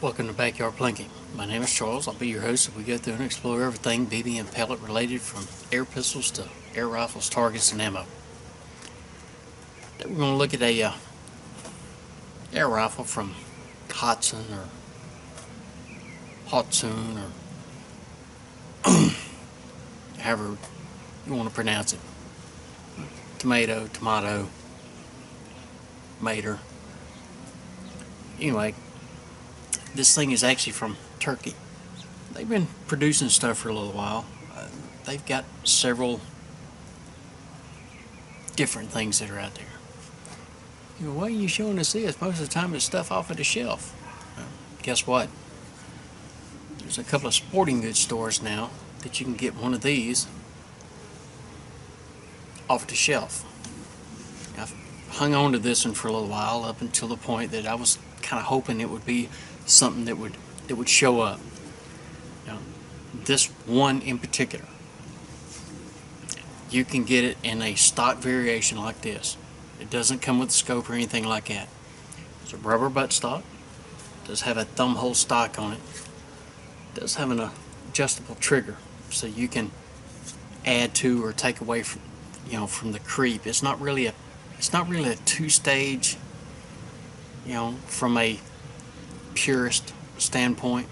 Welcome to Backyard Plinking. My name is Charles. I'll be your host as we go through and explore everything BB and pellet related, from air pistols to air rifles, targets, and ammo. Today we're going to look at a air rifle from HATSAN or HATSAN or however you want to pronounce it. Tomato, mater. Anyway, this thing is actually from Turkey. They've been producing stuff for a little while. They've got several different things that are out there. You know, why are you showing us this? Most of the time it's stuff off of the shelf. Guess what? There's a couple of sporting goods stores now that you can get one of these off the shelf. I've hung on to this one for a little while, up until the point that I was kind of hoping it would be something that would show up. Now, this one in particular, you can get it in a stock variation like this. It doesn't come with a scope or anything like that. It's a rubber buttstock. It does have a thumb hole stock on it. It does have an adjustable trigger, so you can add to or take away from the creep. It's not really a two-stage, from a purist standpoint,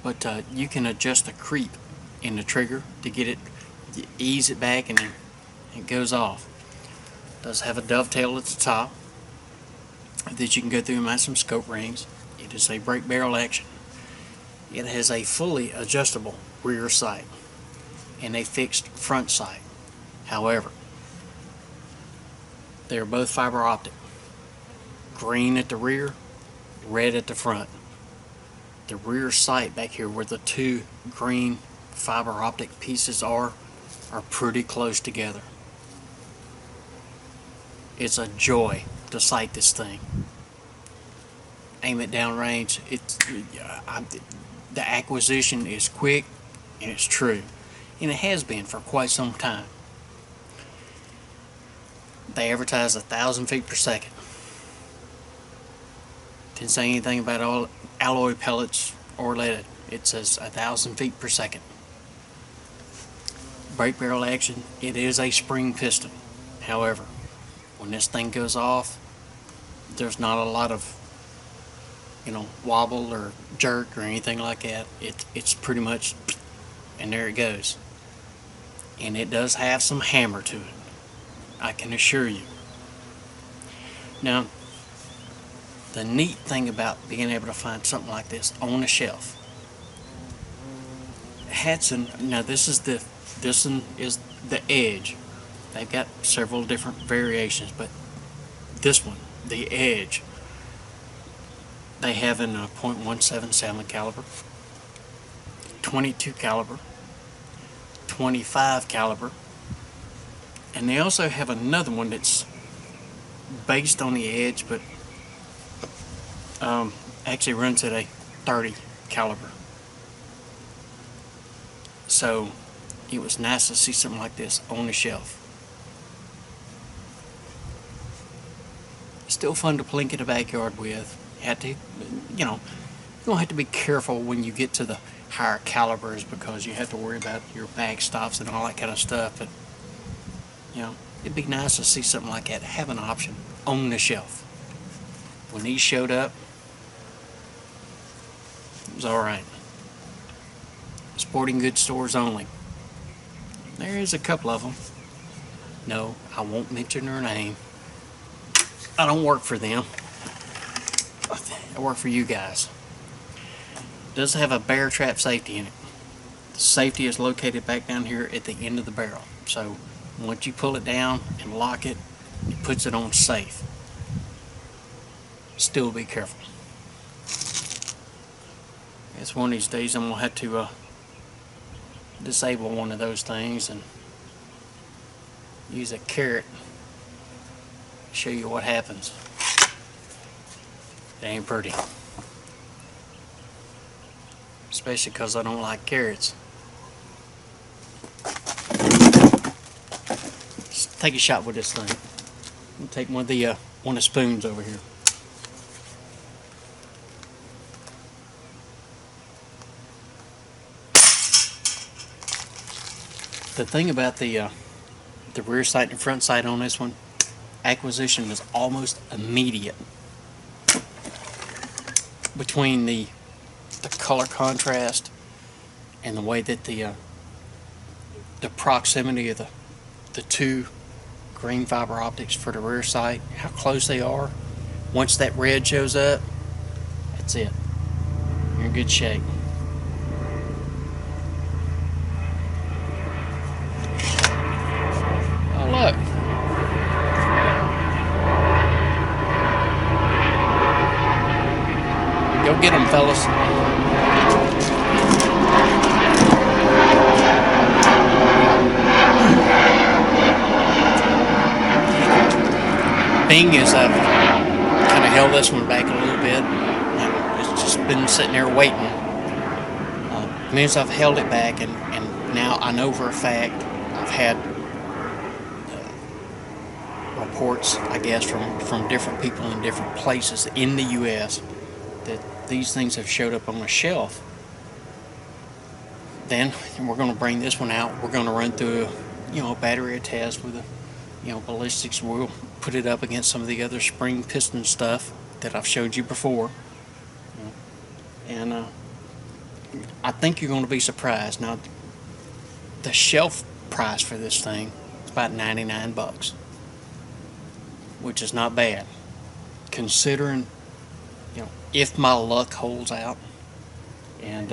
but you can adjust the creep in the trigger to get it, you ease it back, and then it goes off. It does have a dovetail at the top that you can go through and mount some scope rings. It is a break barrel action. It has a fully adjustable rear sight and a fixed front sight. However, they are both fiber optic. Green at the rear, red at the front. The rear sight back here, where the two green fiber optic pieces are pretty close together. It's a joy to sight this thing. Aim it downrange. The acquisition is quick and it's true, and it has been for quite some time. They advertise 1,000 feet per second. Didn't say anything about all alloy pellets or leaded. It says 1,000 feet per second. Break barrel action. It is a spring piston. However, when this thing goes off, there's not a lot of wobble or jerk or anything like that. It's pretty much, and there it goes. And it does have some hammer to it, I can assure you. Now, the neat thing about being able to find something like this on a shelf, HATSAN, now this one is the Edge. They've got several different variations, but this one, the Edge, they have in a .177 caliber, 22 caliber, 25 caliber, and they also have another one that's based on the Edge, but actually runs at a 30 caliber. So it was nice to see something like this on the shelf. Still fun to plink in the backyard with. You don't have to be careful when you get to the higher calibers, because you have to worry about your mag stops and all that kind of stuff. But it'd be nice to see something like that have an option on the shelf. When these showed up, it was alright. Sporting goods stores only. There is a couple of them. No, I won't mention their name. I don't work for them. I work for you guys. It does have a bear trap safety in it. The safety is located back down here at the end of the barrel. So once you pull it down and lock it, it puts it on safe. Still be careful. It's one of these days I'm going to have to disable one of those things and use a carrot to show you what happens. It ain't pretty. Especially because I don't like carrots. Let's take a shot with this thing. I'll take one of the spoons over here. The thing about the rear sight and front sight on this one, acquisition was almost immediate. Between the color contrast and the way that the proximity of the two green fiber optics for the rear sight, how close they are. Once that red shows up, that's it. You're in good shape. Oh look. Go get them, fellas. Being as I've kind of held this one back a little bit, it's just been sitting there waiting. Means I've held it back, and now I know for a fact I've had reports, I guess, from different people in different places in the U.S. that these things have showed up on a shelf. Then we're going to bring this one out. We're going to run through a battery test with ballistics. We'll put it up against some of the other spring piston stuff that I've showed you before, and I think you're going to be surprised. Now, the shelf price for this thing is about $99, which is not bad, considering if my luck holds out, and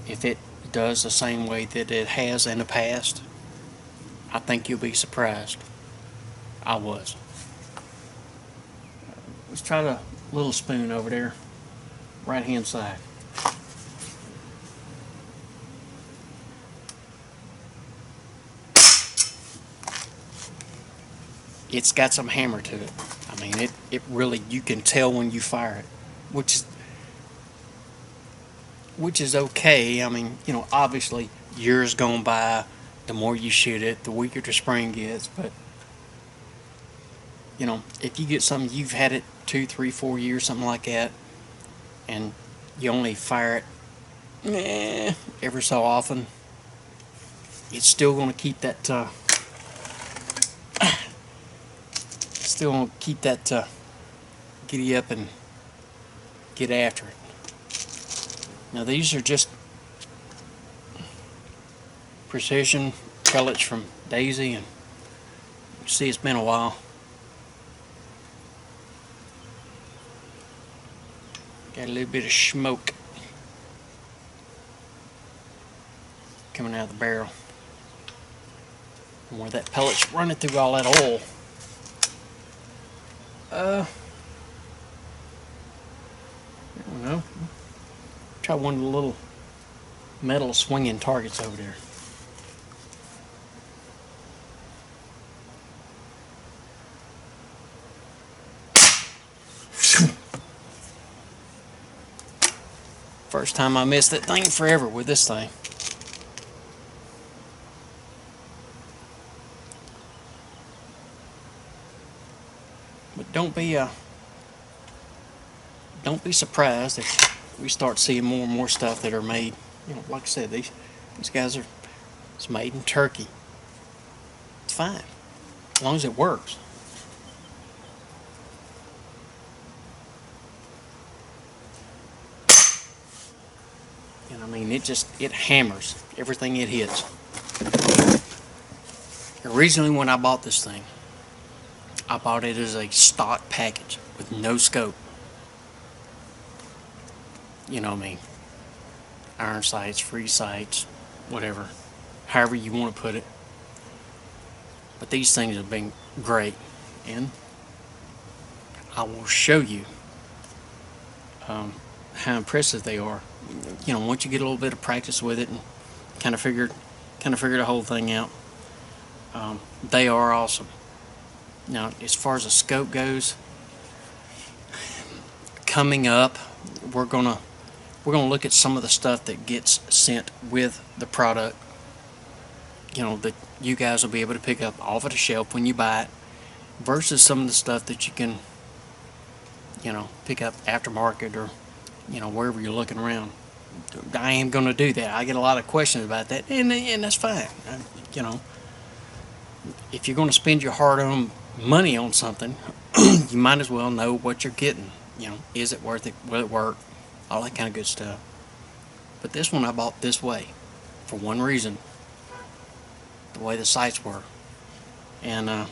if it does the same way that it has in the past. I think you'll be surprised. I was. Let's try the little spoon over there, right hand side. It's got some hammer to it. I mean, it really, you can tell when you fire it, which is okay. I mean, obviously years gone by, the more you shoot it, the weaker the spring gets. But if you get something, you've had it 2, 3, 4 years, something like that, and you only fire it every so often, it's still going to keep that giddy up and get after it. Now these are just precision pellets from Daisy, and you see it's been a while. Got a little bit of smoke coming out of the barrel, and where that pellet's running through all that oil. I don't know. Try one of the little metal swinging targets over there. First time I missed that thing forever with this thing. But don't be surprised if we start seeing more and more stuff that are made. Like I said, these guys it's made in Turkey. It's fine, as long as it works. And I mean, it hammers everything it hits. Originally, when I bought this thing, I bought it as a stock package with no scope. You know what I mean? Iron sights, free sights, whatever, however you want to put it. But these things have been great, and I will show you how impressive they are. Once you get a little bit of practice with it and kind of figure the whole thing out, they are awesome. Now, as far as the scope goes, coming up, we're gonna look at some of the stuff that gets sent with the product. That you guys will be able to pick up off of the shelf when you buy it, versus some of the stuff that you can, pick up aftermarket or, wherever you're looking around. I am going to do that. I get a lot of questions about that, and that's fine. You know, if you're going to spend your hard-earned money on something, you might as well know what you're getting. You know, is it worth it? Will it work? All that kind of good stuff. But this one I bought this way for one reason: the way the sights were, and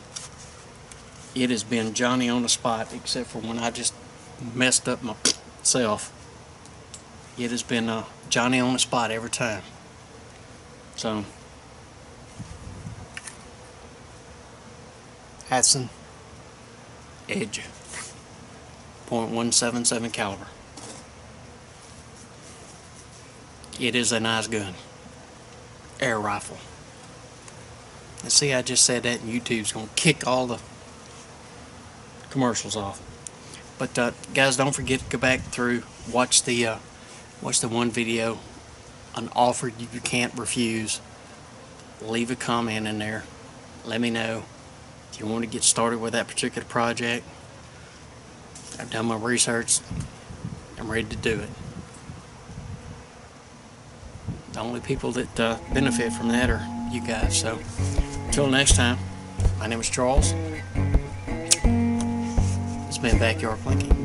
it has been Johnny on the spot, except for when I just messed up myself. It has been Johnny on the spot every time. So, HATSAN EDGE, .177 caliber. It is a nice gun. Air rifle. And see, I just said that, and YouTube's gonna kick all the commercials off. But guys, don't forget to go back through, watch the one video, an offer you can't refuse. Leave a comment in there. Let me know if you want to get started with that particular project. I've done my research. I'm ready to do it. The only people that benefit from that are you guys. So until next time, my name is Charles. It's been Backyard Plinking.